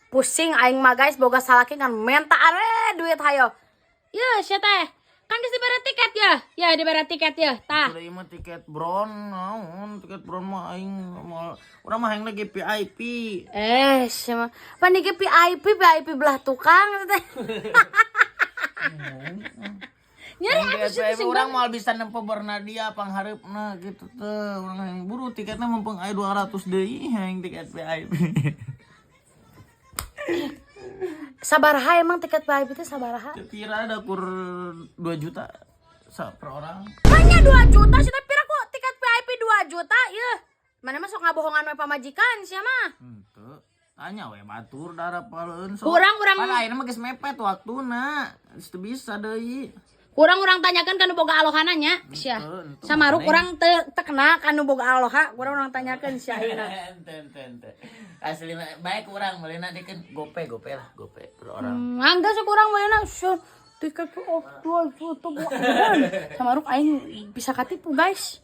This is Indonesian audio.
Pusing aing mah guys boga salaki kan menta are duit hayo. Ya sia teh. Kan geus dibere tiket ya. Ya dibere tiket ya. Tah. Udah mah tiket bron, naon tiket bron mah aing urang mah hayang lagi VIP. Sia mah. Pan di VIP belah tukang teh. Nyari atuh sih VIP urang moal bisa nempo Bernadia panghareupna gitu teh. Urang hayang buru tiketna mumpung aya 200 deui hayang tiket VIP. Sabaraha emang tiket VIP itu sabaraha? Kira ada kur 2 juta per orang. Hanya 2 juta sih tapi kok tiket VIP 2 juta ya. Mana masuk ngabohongan we pamajikan sia mah. Henteu. Tanya we batur darapaleun sok. Urang Pan ayeuna mah geus mepet waktuna. Geus teu bisa deui. Urang tanyakan kanu boga alohana nya sia. Samaruk urang teu kena kanu boga aloha, urang tanyakeun sia ayeuna. Ente. Aslina baik urang meulina dikeun gope lah, gope per orang. Mangga sok urang meuna tiket tuh 2 juta buat. Samaruk aing bisa katipu guys.